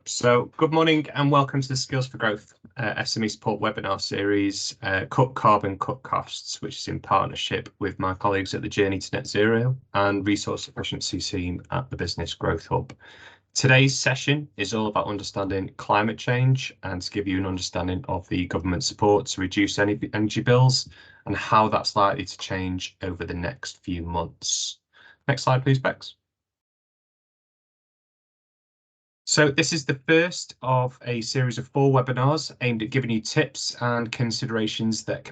So good morning and welcome to the Skills for Growth SME Support webinar series, Cut Carbon, Cut Costs, which is in partnership with my colleagues at the Journey to Net Zero and Resource Efficiency team at the Business Growth Hub. Today's session is all about understanding climate change and to give you an understanding of the government support to reduce energy bills and how that's likely to change over the next few months. Next slide, please, Bex. So this is the first of a series of 4 webinars aimed at giving you tips and considerations that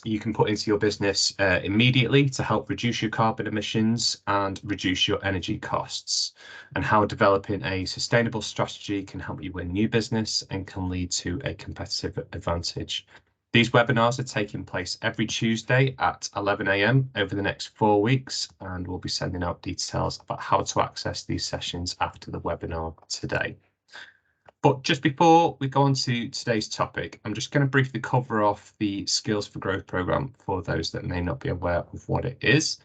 you can put into your business immediately to help reduce your carbon emissions and reduce your energy costs, and how developing a sustainable strategy can help you win new business and can lead to a competitive advantage. These webinars are taking place every Tuesday at 11 AM over the next 4 weeks, and we'll be sending out details about how to access these sessions after the webinar today. But just before we go on to today's topic, I'm just going to briefly cover off the Skills for Growth programme for those that may not be aware of what it is.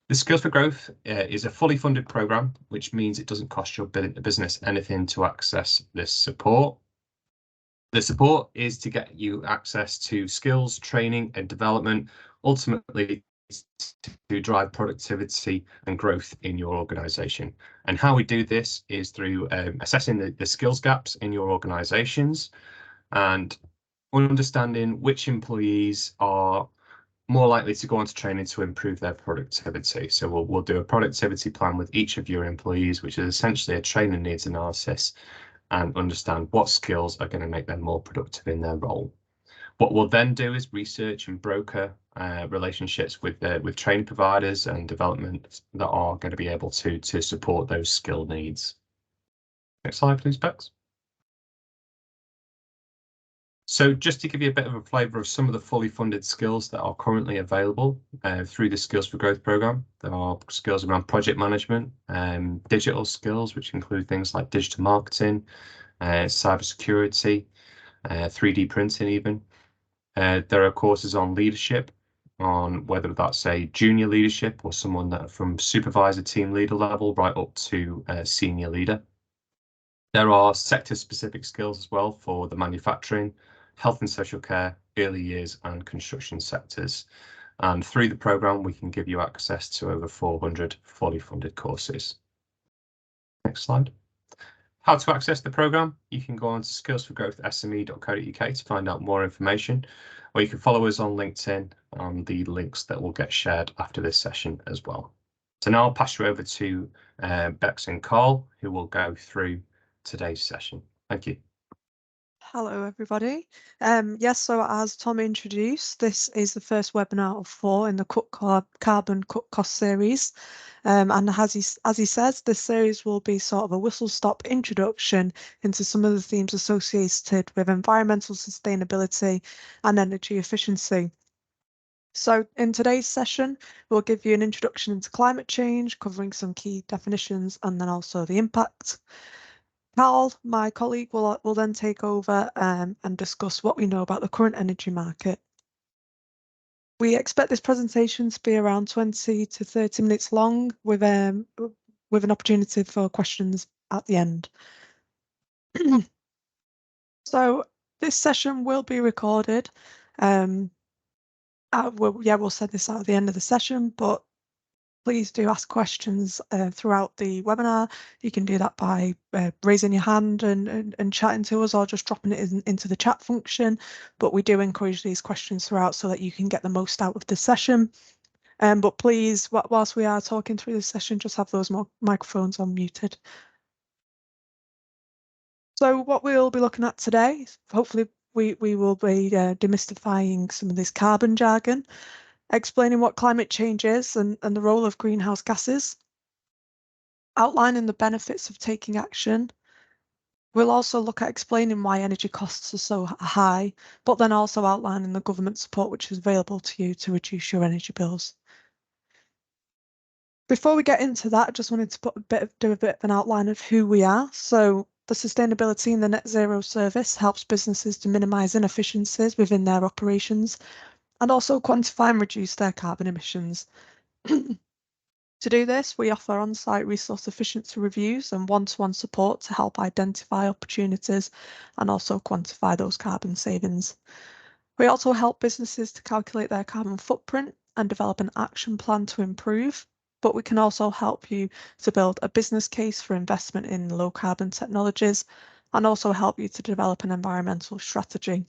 The Skills for Growth is a fully funded programme, which means it doesn't cost your business anything to access this support. The support is to get you access to skills, training and development, ultimately to drive productivity and growth in your organisation. And how we do this is through assessing the skills gaps in your organisations and understanding which employees are more likely to go on to training to improve their productivity. So we'll do a productivity plan with each of your employees, which is essentially a training needs analysis, and understand what skills are going to make them more productive in their role. What we'll then do is research and broker relationships with training providers and development that are going to be able to support those skill needs. Next slide, please, Bex. So just to give you a bit of a flavour of some of the fully funded skills that are currently available through the Skills for Growth programme, there are skills around project management, digital skills, which include things like digital marketing, cybersecurity, 3D printing even. There are courses on leadership, on whether that's a junior leadership or someone that from supervisor team leader level right up to senior leader. There are sector-specific skills as well for the manufacturing, health and social care, early years and construction sectors. And through the programme, we can give you access to over 400 fully funded courses. Next slide. How to access the programme? You can go on to skillsforgrowthsme.co.uk to find out more information, or you can follow us on LinkedIn on the links that will get shared after this session as well. So now I'll pass you over to Bex and Carl, who will go through today's session. Thank you. Hello everybody. Yes, so as Tom introduced, this is the first webinar of 4 in the Carbon Cut Cost series. And as he says, this series will be sort of a whistle-stop introduction into some of the themes associated with environmental sustainability and energy efficiency. So in today's session, we'll give you an introduction into climate change, covering some key definitions and then also the impact. Carl, my colleague, will then take over and discuss what we know about the current energy market. We expect this presentation to be around 20 to 30 minutes long with an opportunity for questions at the end. So this session will be recorded. We'll send this out at the end of the session, but please do ask questions throughout the webinar. You can do that by raising your hand and chatting to us, or just dropping it into the chat function. But we do encourage these questions throughout so that you can get the most out of the session. But please, whilst we are talking through the session, just have those microphones unmuted. So what we'll be looking at today, hopefully we will be demystifying some of this carbon jargon, explaining what climate change is and the role of greenhouse gases, outlining the benefits of taking action. We'll also look at explaining why energy costs are so high, but then also outlining the government support which is available to you to reduce your energy bills. Before we get into that, I just wanted to do a bit of an outline of who we are. So the Sustainability and the Net Zero Service helps businesses to minimise inefficiencies within their operations and also quantify and reduce their carbon emissions. To do this, we offer on-site resource efficiency reviews and one-to-one support to help identify opportunities and also quantify those carbon savings. We also help businesses to calculate their carbon footprint and develop an action plan to improve, but we can also help you to build a business case for investment in low carbon technologies and also help you to develop an environmental strategy.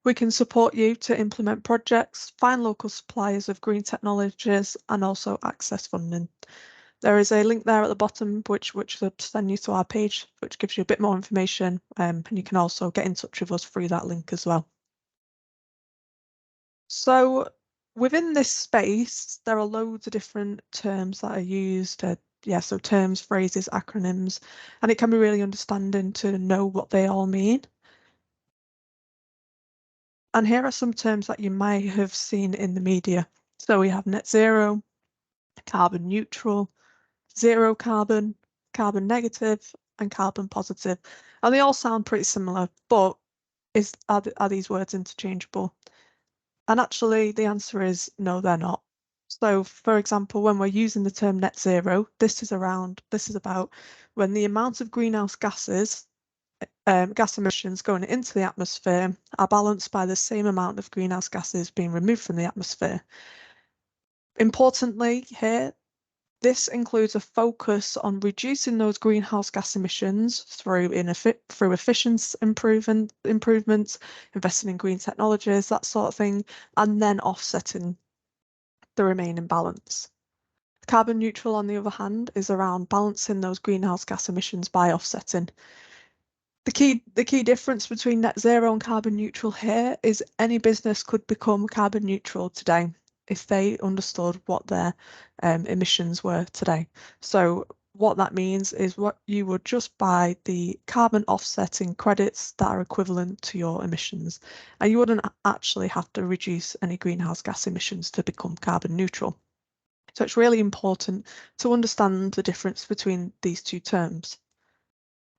We can support you to implement projects, find local suppliers of green technologies and also access funding. There is a link there at the bottom which will send you to our page, which gives you a bit more information, and you can also get in touch with us through that link as well. So within this space, there are loads of different terms that are used. So terms, phrases, acronyms, and it can be really understanding to know what they all mean. And here are some terms that you might have seen in the media. So we have net zero, carbon neutral, zero carbon, carbon negative, and carbon positive. And they all sound pretty similar, but are these words interchangeable? And actually, the answer is no, they're not. So, for example, when we're using the term net zero, this is about when the amount of greenhouse gases, gas emissions going into the atmosphere are balanced by the same amount of greenhouse gases being removed from the atmosphere. Importantly here, this includes a focus on reducing those greenhouse gas emissions through efficiency improvements, investing in green technologies, that sort of thing, and then offsetting the remaining balance. Carbon neutral, on the other hand, is around balancing those greenhouse gas emissions by offsetting. The key difference between net zero and carbon neutral here is any business could become carbon neutral today if they understood what their emissions were today. So what that means is what you would just buy the carbon offsetting credits that are equivalent to your emissions, and you wouldn't actually have to reduce any greenhouse gas emissions to become carbon neutral. So it's really important to understand the difference between these two terms.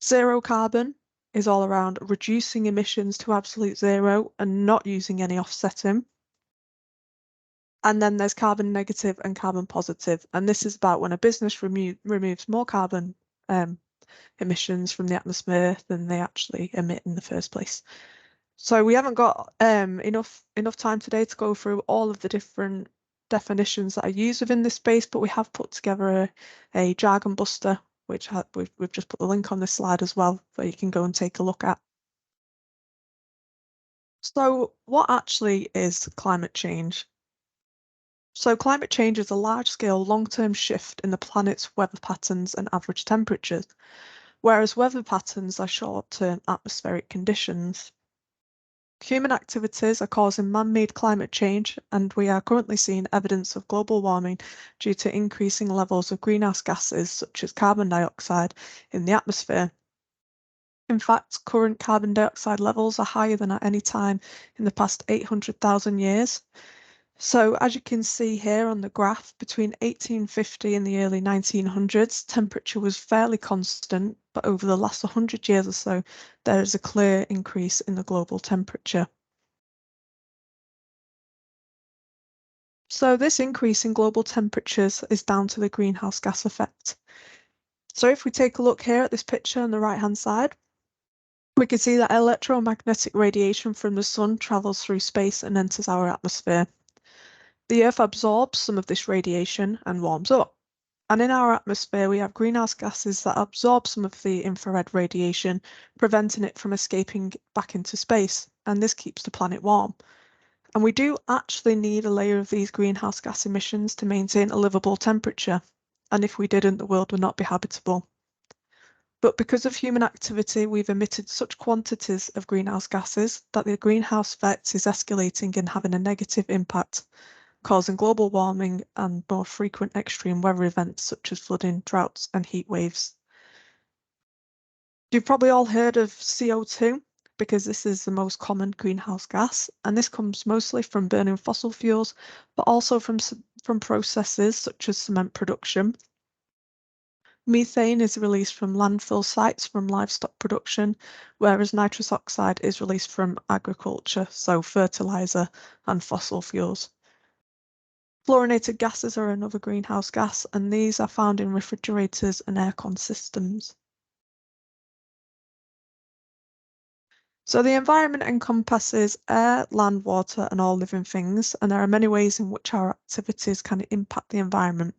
Zero carbon is all around reducing emissions to absolute zero and not using any offsetting. And then there's carbon negative and carbon positive. And this is about when a business removes more carbon emissions from the atmosphere than they actually emit in the first place. So we haven't got enough time today to go through all of the different definitions that are used within this space, but we have put together a jargon buster, which we've just put the link on this slide as well, where you can go and take a look at. So what actually is climate change? So climate change is a large-scale long-term shift in the planet's weather patterns and average temperatures, whereas weather patterns are short-term atmospheric conditions. Human activities are causing man-made climate change, and we are currently seeing evidence of global warming due to increasing levels of greenhouse gases such as carbon dioxide in the atmosphere. In fact, current carbon dioxide levels are higher than at any time in the past 800,000 years. So as you can see here on the graph, between 1850 and the early 1900s, temperature was fairly constant, but over the last 100 years or so, there is a clear increase in the global temperature. So this increase in global temperatures is down to the greenhouse gas effect. So if we take a look here at this picture on the right-hand side, we can see that electromagnetic radiation from the sun travels through space and enters our atmosphere. The Earth absorbs some of this radiation and warms up. And in our atmosphere, we have greenhouse gases that absorb some of the infrared radiation, preventing it from escaping back into space. And this keeps the planet warm. And we do actually need a layer of these greenhouse gas emissions to maintain a livable temperature. And if we didn't, the world would not be habitable. But because of human activity, we've emitted such quantities of greenhouse gases that the greenhouse effect is escalating and having a negative impact, causing global warming and more frequent extreme weather events such as flooding, droughts, and heat waves. You've probably all heard of CO2 because this is the most common greenhouse gas, and this comes mostly from burning fossil fuels, but also from processes such as cement production. Methane is released from landfill sites from livestock production, whereas nitrous oxide is released from agriculture, so fertilizer and fossil fuels. Fluorinated gases are another greenhouse gas, and these are found in refrigerators and aircon systems. So the environment encompasses air, land, water, and all living things, and there are many ways in which our activities can impact the environment.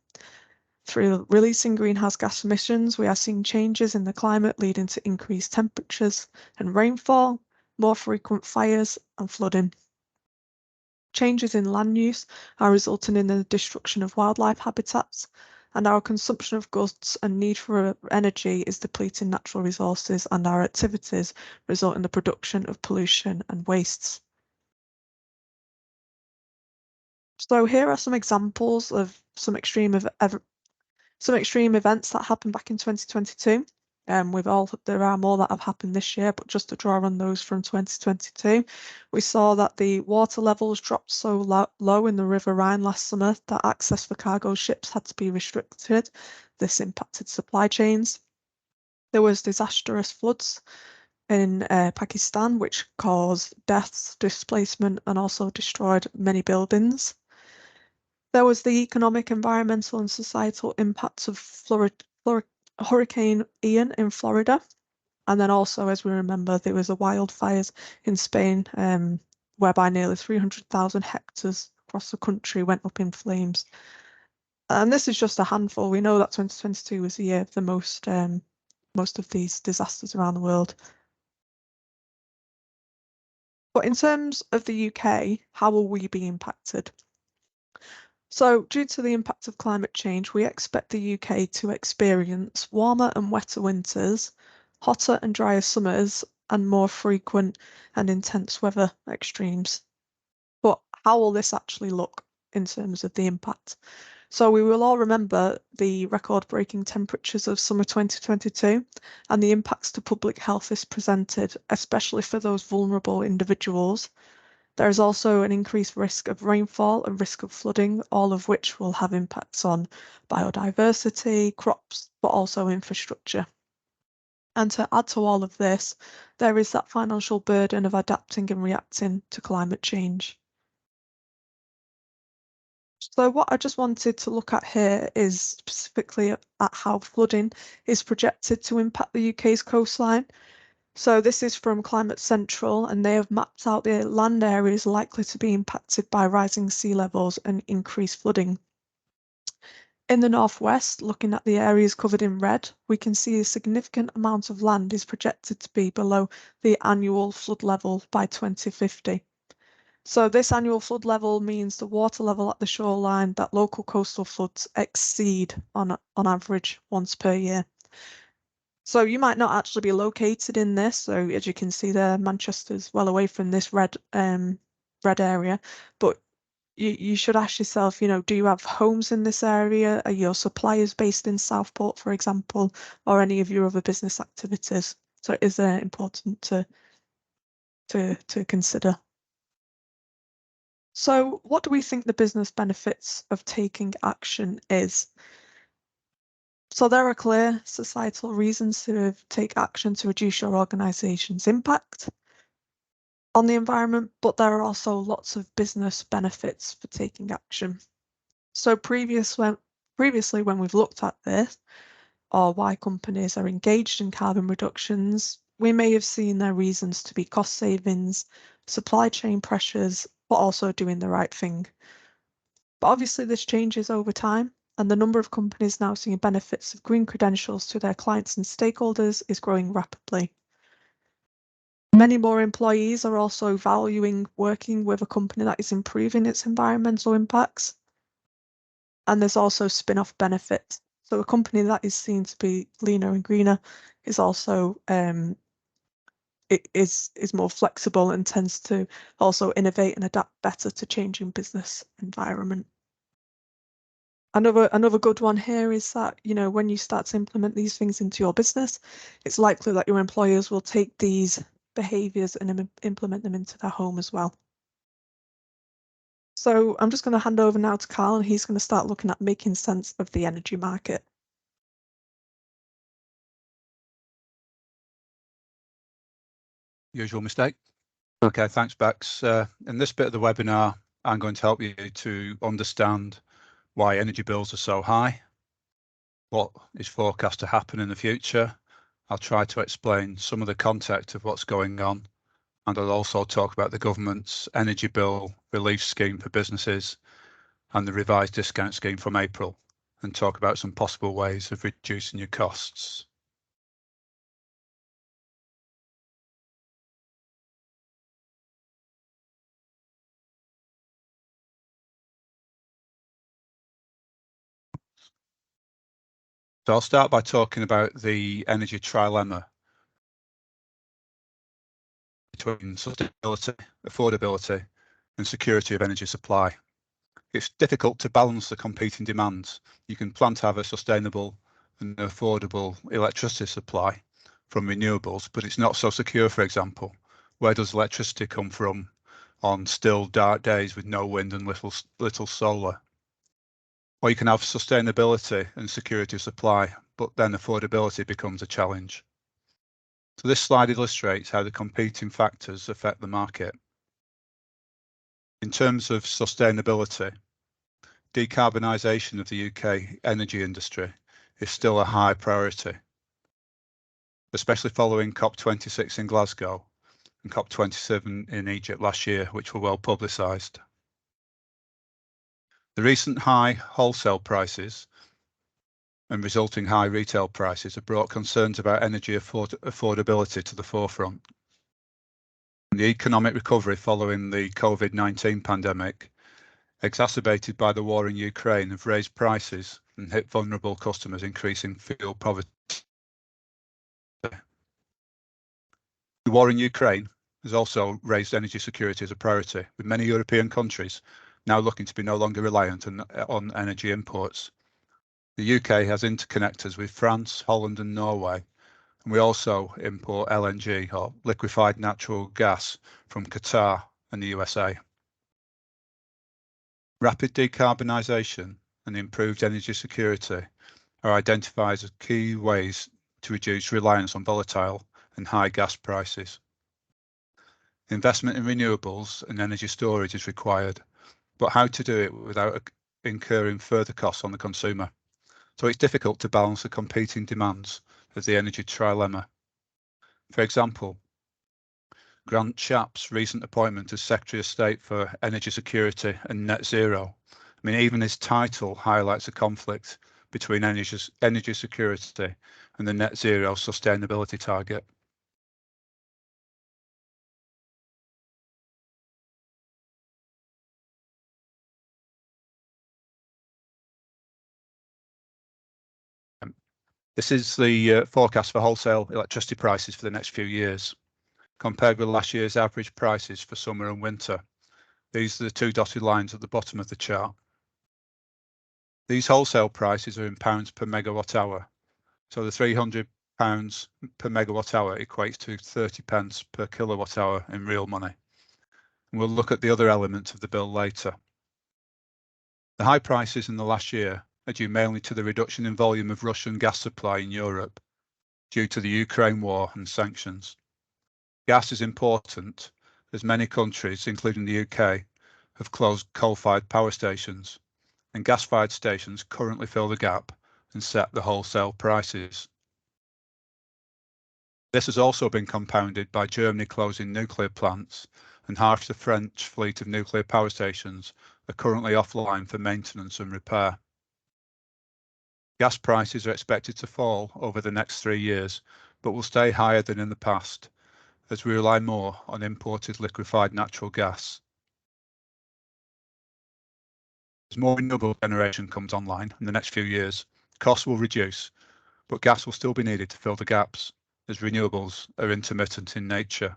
Through releasing greenhouse gas emissions, we are seeing changes in the climate leading to increased temperatures and rainfall, more frequent fires, and flooding. Changes in land use are resulting in the destruction of wildlife habitats, and our consumption of goods and need for energy is depleting natural resources, and our activities result in the production of pollution and wastes. So here are some examples of some extreme events that happened back in 2022. There are more that have happened this year, but just to draw on those from 2022, we saw that the water levels dropped so low in the River Rhine last summer that access for cargo ships had to be restricted. This impacted supply chains. There was disastrous floods in Pakistan, which caused deaths, displacement, and also destroyed many buildings. There was the economic, environmental, and societal impacts of Hurricane Ian in Florida. And then also, as we remember, there was a wildfires in Spain, whereby nearly 300,000 hectares across the country went up in flames. And this is just a handful. We know that 2022 was the year of the most of these disasters around the world. But in terms of the UK, how will we be impacted? So, due to the impact of climate change, we expect the UK to experience warmer and wetter winters, hotter and drier summers, and more frequent and intense weather extremes. But how will this actually look in terms of the impact? So we will all remember the record-breaking temperatures of summer 2022 and the impacts to public health this presented, especially for those vulnerable individuals. There is also an increased risk of rainfall and risk of flooding, all of which will have impacts on biodiversity, crops, but also infrastructure. And to add to all of this, there is that financial burden of adapting and reacting to climate change. So what I just wanted to look at here is specifically at how flooding is projected to impact the UK's coastline. So this is from Climate Central, and they have mapped out the land areas likely to be impacted by rising sea levels and increased flooding. In the northwest, looking at the areas covered in red, we can see a significant amount of land is projected to be below the annual flood level by 2050. So this annual flood level means the water level at the shoreline that local coastal floods exceed on average once per year. So you might not actually be located in this. So as you can see there, Manchester's well away from this red area, but you should ask yourself, do you have homes in this area? Are your suppliers based in Southport, for example, or any of your other business activities? So it is important to consider. So what do we think the business benefits of taking action is? So there are clear societal reasons to take action to reduce your organisation's impact on the environment, but there are also lots of business benefits for taking action. So previously when we've looked at this, or why companies are engaged in carbon reductions, we may have seen their reasons to be cost savings, supply chain pressures, but also doing the right thing. But obviously this changes over time, and the number of companies now seeing benefits of green credentials to their clients and stakeholders is growing rapidly. Many more employees are also valuing working with a company that is improving its environmental impacts. And there's also spin-off benefits. So a company that is seen to be leaner and greener is also is more flexible and tends to also innovate and adapt better to changing business environment. Another good one here is that, when you start to implement these things into your business, it's likely that your employers will take these behaviours and implement them into their home as well. So I'm just going to hand over now to Carl, and he's going to start looking at making sense of the energy market. Usual mistake. Okay, thanks, Bex. In this bit of the webinar, I'm going to help you to understand why energy bills are so high, what is forecast to happen in the future. I'll try to explain some of the context of what's going on, and I'll also talk about the government's energy bill relief scheme for businesses and the revised discount scheme from April, and talk about some possible ways of reducing your costs. So I'll start by talking about the energy trilemma between sustainability, affordability, and security of energy supply. It's difficult to balance the competing demands. You can plan to have a sustainable and affordable electricity supply from renewables, but it's not so secure, for example. Where does electricity come from on still dark days with no wind and little solar? Or you can have sustainability and security of supply, but then affordability becomes a challenge. So this slide illustrates how the competing factors affect the market. In terms of sustainability, decarbonisation of the UK energy industry is still a high priority, especially following COP26 in Glasgow and COP27 in Egypt last year, which were well publicised. The recent high wholesale prices and resulting high retail prices have brought concerns about energy affordability to the forefront. The economic recovery following the COVID-19 pandemic, exacerbated by the war in Ukraine, have raised prices and hit vulnerable customers, increasing fuel poverty. The war in Ukraine has also raised energy security as a priority, with many European countries now looking to be no longer reliant on energy imports. The UK has interconnectors with France, Holland and Norway, and we also import LNG, or liquefied natural gas, from Qatar and the USA. Rapid decarbonisation and improved energy security are identified as key ways to reduce reliance on volatile and high gas prices. Investment in renewables and energy storage is required, but how to do it without incurring further costs on the consumer? So it's difficult to balance the competing demands of the energy trilemma. For example, Grant Shapps' recent appointment as Secretary of State for Energy Security and Net Zero. I mean, even his title highlights a conflict between energy security and the net zero sustainability target. This is the forecast for wholesale electricity prices for the next few years, compared with last year's average prices for summer and winter. These are the two dotted lines at the bottom of the chart. These wholesale prices are in pounds per megawatt hour. So the £300 per megawatt hour equates to 30 pence per kilowatt hour in real money. And we'll look at the other elements of the bill later. The high prices in the last year are due mainly to the reduction in volume of Russian gas supply in Europe due to the Ukraine war and sanctions. Gas is important as many countries, including the UK, have closed coal-fired power stations, and gas-fired stations currently fill the gap and set the wholesale prices. This has also been compounded by Germany closing nuclear plants, and half the French fleet of nuclear power stations are currently offline for maintenance and repair. Gas prices are expected to fall over the next 3 years, but will stay higher than in the past, as we rely more on imported liquefied natural gas. As more renewable generation comes online in the next few years, costs will reduce, but gas will still be needed to fill the gaps, as renewables are intermittent in nature.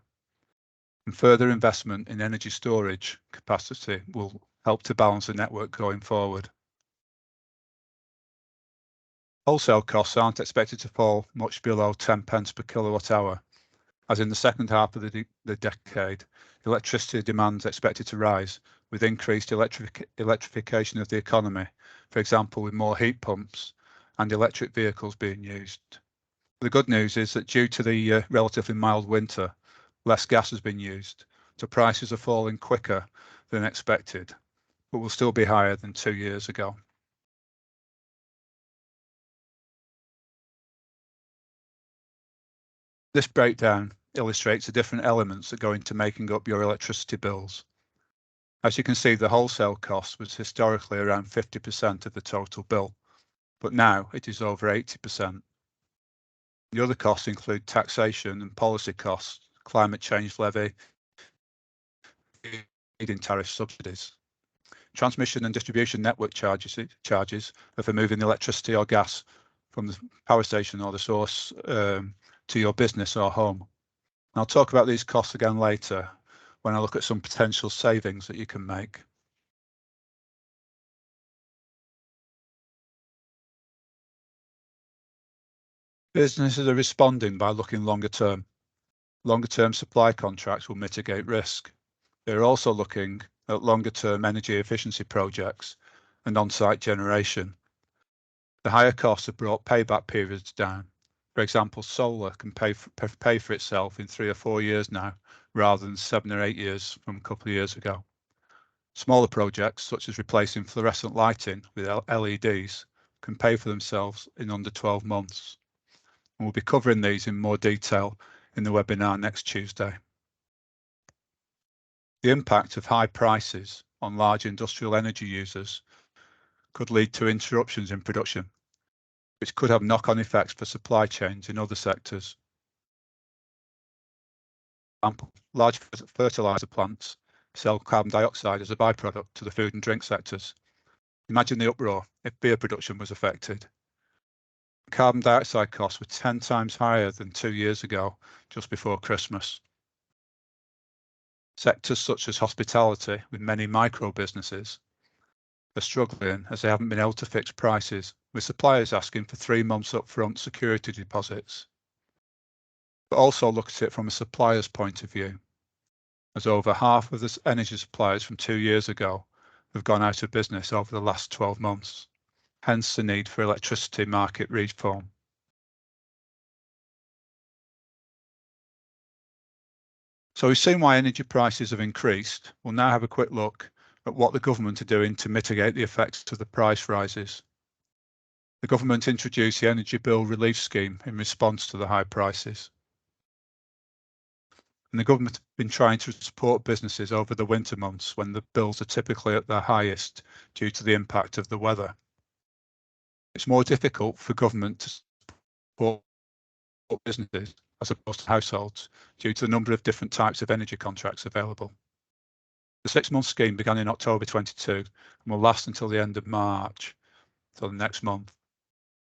And further investment in energy storage capacity will help to balance the network going forward. Wholesale costs aren't expected to fall much below 10 pence per kilowatt hour, as in the second half of the decade, electricity demand is expected to rise with increased electrification of the economy, for example, with more heat pumps and electric vehicles being used. The good news is that due to the relatively mild winter, less gas has been used, so prices are falling quicker than expected, but will still be higher than 2 years ago. This breakdown illustrates the different elements that go into making up your electricity bills. As you can see, the wholesale cost was historically around 50% of the total bill, but now it is over 80%. The other costs include taxation and policy costs, climate change levy, feed-in tariff subsidies. Transmission and distribution network charges are for moving the electricity or gas from the power station or the source to your business or home. I'll talk about these costs again later when I look at some potential savings that you can make. Businesses are responding by looking longer term. Longer term supply contracts will mitigate risk. They're also looking at longer term energy efficiency projects and on-site generation. The higher costs have brought payback periods down. For example, solar can pay for itself in 3 or 4 years now, rather than 7 or 8 years from a couple of years ago. Smaller projects, such as replacing fluorescent lighting with LEDs, can pay for themselves in under 12 months. And we'll be covering these in more detail in the webinar next Tuesday. The impact of high prices on large industrial energy users could lead to interruptions in production, which could have knock-on effects for supply chains in other sectors. For example, large fertilizer plants sell carbon dioxide as a byproduct to the food and drink sectors. Imagine the uproar if beer production was affected. Carbon dioxide costs were 10 times higher than 2 years ago, just before Christmas. Sectors such as hospitality, with many micro businesses, are struggling as they haven't been able to fix prices, with suppliers asking for 3 months upfront security deposits. But also look at it from a supplier's point of view, as over half of the energy suppliers from 2 years ago have gone out of business over the last 12 months, hence the need for electricity market reform. So we've seen why energy prices have increased. We'll now have a quick look at what the government are doing to mitigate the effects of the price rises. The government introduced the Energy Bill Relief Scheme in response to the high prices. And the government has been trying to support businesses over the winter months when the bills are typically at their highest due to the impact of the weather. It's more difficult for government to support businesses as opposed to households due to the number of different types of energy contracts available. The 6-month scheme began in October 22 and will last until the end of March, so the next month.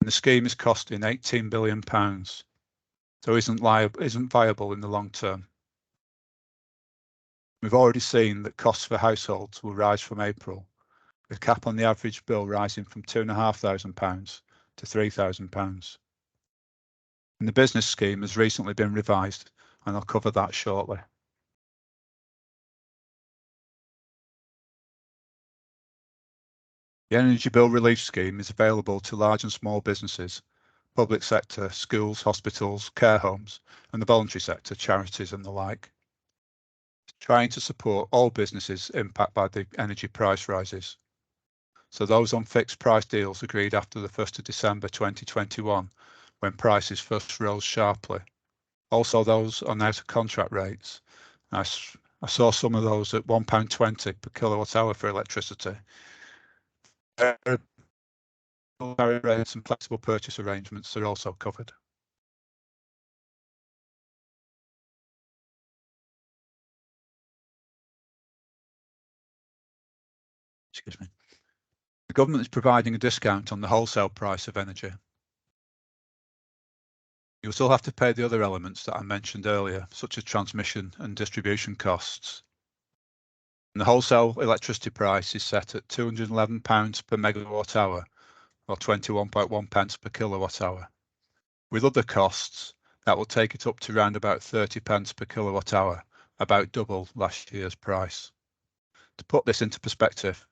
And the scheme is costing £18 billion, so isn't viable in the long term. We've already seen that costs for households will rise from April, with cap on the average bill rising from £2,500 to £3,000. And the business scheme has recently been revised, and I'll cover that shortly. The Energy Bill Relief Scheme is available to large and small businesses, public sector, schools, hospitals, care homes, and the voluntary sector, charities and the like. It's trying to support all businesses impacted by the energy price rises. So those on fixed price deals agreed after the 1st of December 2021, when prices first rose sharply. Also those on out of contract rates. I saw some of those at £1.20 per kilowatt hour for electricity. Rates and flexible purchase arrangements are also covered. Excuse me. The government is providing a discount on the wholesale price of energy. You'll still have to pay the other elements that I mentioned earlier, such as transmission and distribution costs. And the wholesale electricity price is set at £211 per megawatt hour, or 21.1 pence per kilowatt hour. With other costs, that will take it up to around about 30 pence per kilowatt hour, about double last year's price. To put this into perspective,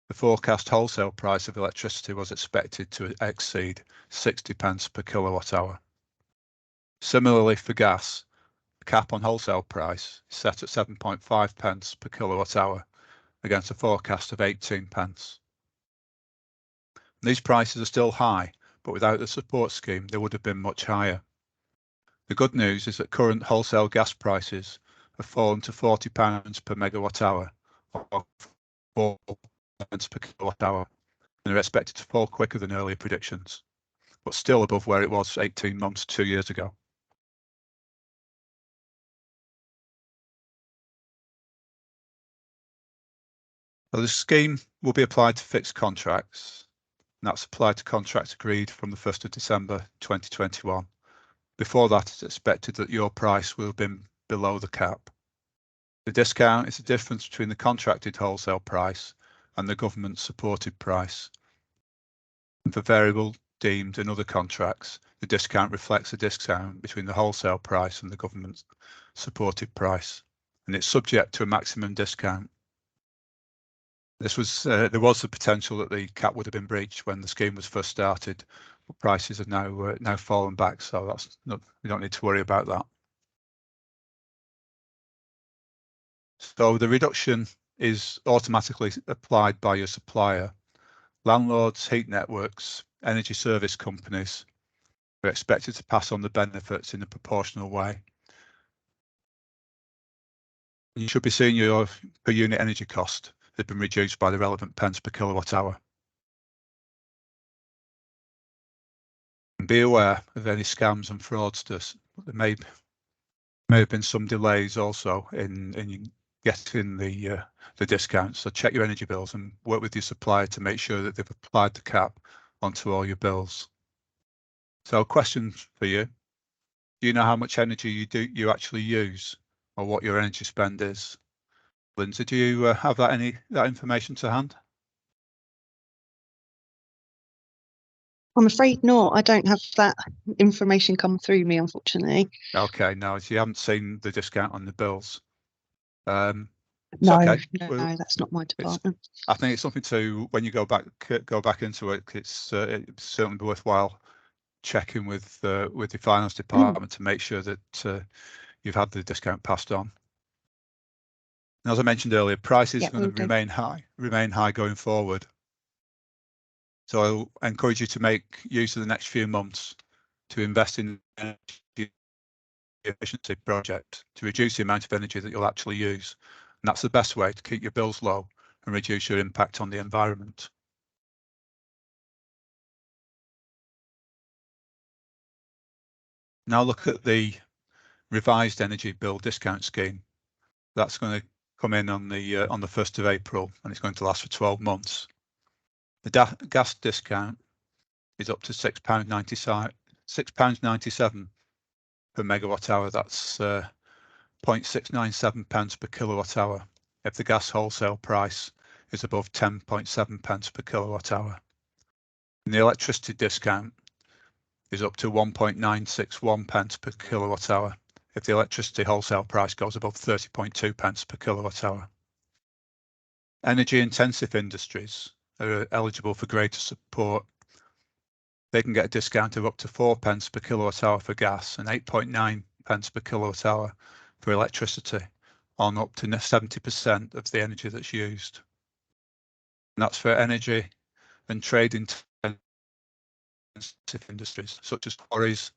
the forecast wholesale price of electricity was expected to exceed 60 pence per kilowatt hour. Similarly for gas, the cap on wholesale price is set at 7.5 pence per kilowatt hour, against a forecast of 18 pence. These prices are still high, but without the support scheme, they would have been much higher. The good news is that current wholesale gas prices have fallen to £40 per megawatt hour, or 4 pence per kilowatt hour, and are expected to fall quicker than earlier predictions, but still above where it was 18 months, 2 years ago. So the scheme will be applied to fixed contracts, and that's applied to contracts agreed from the 1st of December 2021. Before that, it's expected that your price will have been below the cap. The discount is the difference between the contracted wholesale price and the government supported price. And for variable, deemed and other contracts, the discount reflects the discount between the wholesale price and the government supported price, and it's subject to a maximum discount. This was there was the potential that the cap would have been breached when the scheme was first started, but prices have now fallen back, so that's not, we don't need to worry about that. So the reduction is automatically applied by your supplier. Landlords, heat networks, energy service companies are expected to pass on the benefits in a proportional way. You should be seeing your per unit energy cost has been reduced by the relevant pence per kilowatt hour. And be aware of any scams and fraudsters. There may have been some delays also in getting the discounts. So check your energy bills and work with your supplier to make sure that they've applied the cap onto all your bills. So question for you: do you know how much energy you actually use, or what your energy spend is? Lindsay, do you have that information to hand? I'm afraid not. I don't have that information come through me, unfortunately. Okay, no, so you haven't seen the discount on the bills. No, okay. no, Well, that's not my department. I think it's something to, when you go back into it, it's certainly worthwhile checking with the finance department to make sure that you've had the discount passed on. And as I mentioned earlier, prices are going to remain high going forward. So I encourage you to make use of the next few months to invest in energy efficiency project to reduce the amount of energy that you'll actually use. And that's the best way to keep your bills low and reduce your impact on the environment. Now look at the revised energy bill discount scheme. That's going to come in on the 1st of April, and it's going to last for 12 months. The gas discount is up to £6.97 per megawatt hour. That's 0.697 pence per kilowatt hour if the gas wholesale price is above 10.7 pence per kilowatt hour. And the electricity discount is up to 1.961 pence per kilowatt hour if the electricity wholesale price goes above 30.2 pence per kilowatt hour. Energy intensive industries are eligible for greater support. They can get a discount of up to 4 pence per kilowatt hour for gas and 8.9 pence per kilowatt hour for electricity on up to 70% of the energy that's used. And that's for energy and trade intensive industries such as quarries,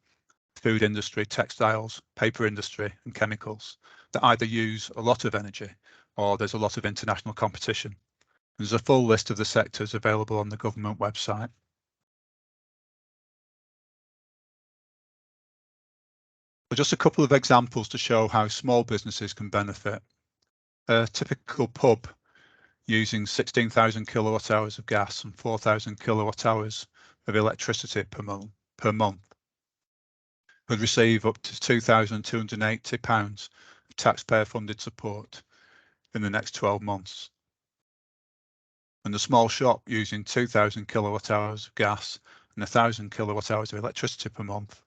food industry, textiles, paper industry and chemicals that either use a lot of energy or there's a lot of international competition. There's a full list of the sectors available on the government website. So just a couple of examples to show how small businesses can benefit. A typical pub using 16,000 kilowatt hours of gas and 4,000 kilowatt hours of electricity per month would receive up to £2,280 of taxpayer funded support in the next 12 months. And the small shop using 2,000 kilowatt hours of gas and 1,000 kilowatt hours of electricity per month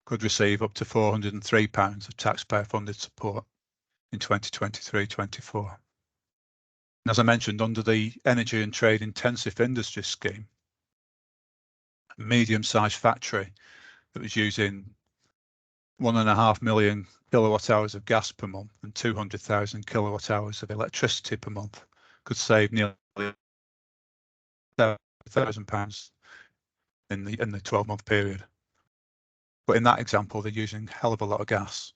could receive up to £403 of taxpayer funded support in 2023-24. And as I mentioned, under the Energy and Trade Intensive Industries scheme, a medium-sized factory that was using 1.5 million kilowatt hours of gas per month and 200,000 kilowatt hours of electricity per month could save nearly £1,000 in the 12-month period. But in that example, they're using a hell of a lot of gas.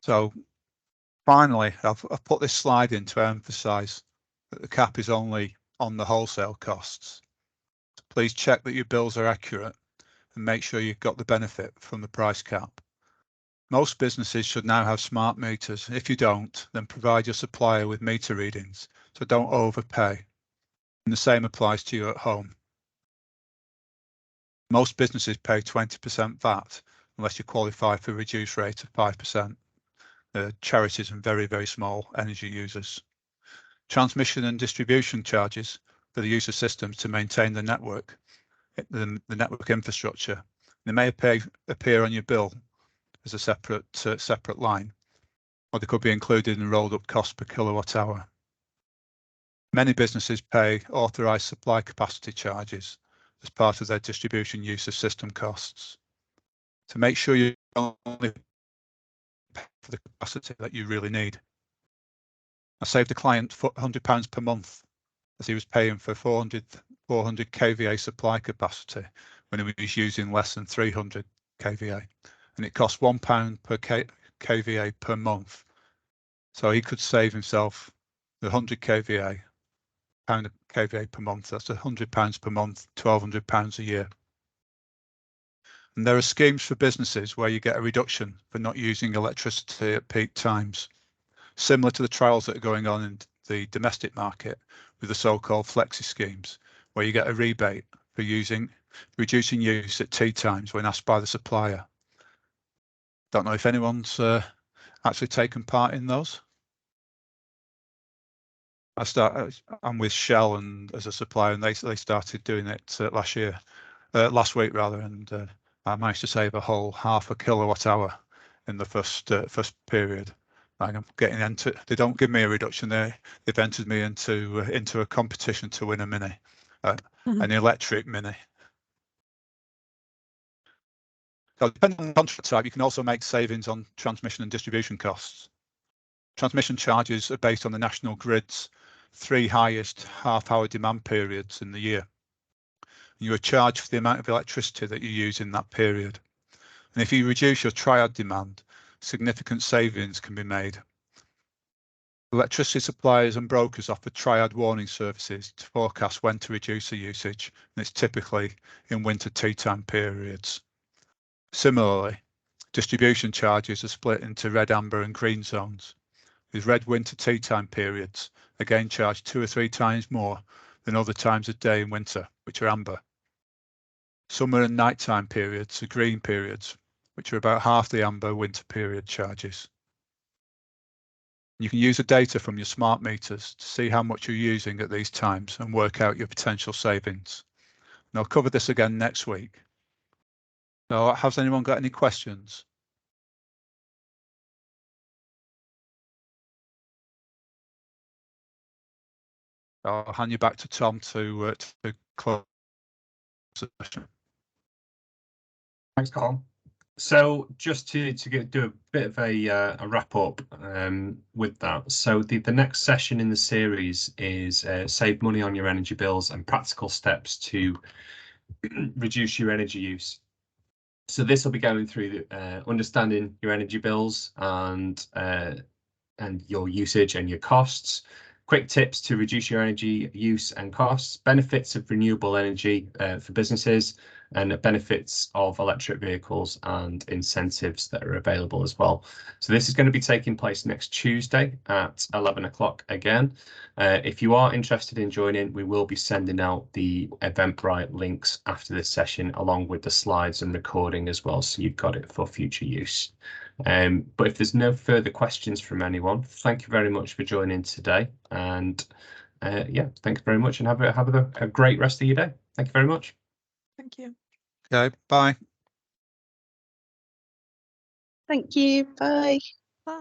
So finally, I've put this slide in to emphasise that the cap is only on the wholesale costs. Please check that your bills are accurate and make sure you've got the benefit from the price cap. Most businesses should now have smart meters. If you don't, then provide your supplier with meter readings, so don't overpay. And the same applies to you at home. Most businesses pay 20% VAT unless you qualify for a reduced rate of 5%. Charities and very, very small energy users. Transmission and distribution charges for the use of systems to maintain the network, the network infrastructure. They may appear on your bill as a separate line, or they could be included in the rolled up cost per kilowatt hour. Many businesses pay authorised supply capacity charges as part of their distribution use of system costs. To make sure you only pay for the capacity that you really need. I saved a client £100 per month as he was paying for 400 kVA supply capacity when he was using less than 300 kVA, and it cost £1 per kVA per month. So he could save himself the 100 kVA, pound of kVA per month. That's £100 per month, £1,200 a year. And there are schemes for businesses where you get a reduction for not using electricity at peak times, similar to the trials that are going on in the domestic market with the so-called flexi schemes, where you get a rebate for reducing use at tea times when asked by the supplier. Don't know if anyone's actually taken part in those. I'm with Shell and as a supplier, and they started doing it last week rather, and I managed to save a whole half a kilowatt hour in the first period. I'm getting into. They don't give me a reduction. They've entered me into a competition to win a mini, an electric mini. So depending on the contract type, you can also make savings on transmission and distribution costs. Transmission charges are based on the national grid's 3 highest half-hour demand periods in the year. You are charged for the amount of electricity that you use in that period. And if you reduce your triad demand, significant savings can be made. Electricity suppliers and brokers offer triad warning services to forecast when to reduce the usage, and it's typically in winter tea time periods. Similarly, distribution charges are split into red, amber and green zones, with red winter tea time periods again charged 2 or 3 times more than other times of day in winter, which are amber. Summer and nighttime periods are green periods, which are about half the amber winter period charges. You can use the data from your smart meters to see how much you're using at these times and work out your potential savings. And I'll cover this again next week. So has anyone got any questions? I'll hand you back to Tom to close the session. Thanks, Colin. So just to do a bit of a wrap up with that. So the next session in the series is save money on your energy bills and practical steps to reduce your energy use. So this will be going through understanding your energy bills and your usage and your costs, quick tips to reduce your energy use and costs, benefits of renewable energy for businesses, and benefits of electric vehicles and incentives that are available as well. So this is going to be taking place next Tuesday at 11 o'clock again. If you are interested in joining, we will be sending out the Eventbrite links after this session, along with the slides and recording as well, so you've got it for future use. But if there's no further questions from anyone, thank you very much for joining today. And yeah, thank you very much, and have a great rest of your day. Thank you very much. Thank you. Okay, bye. Thank you. Bye.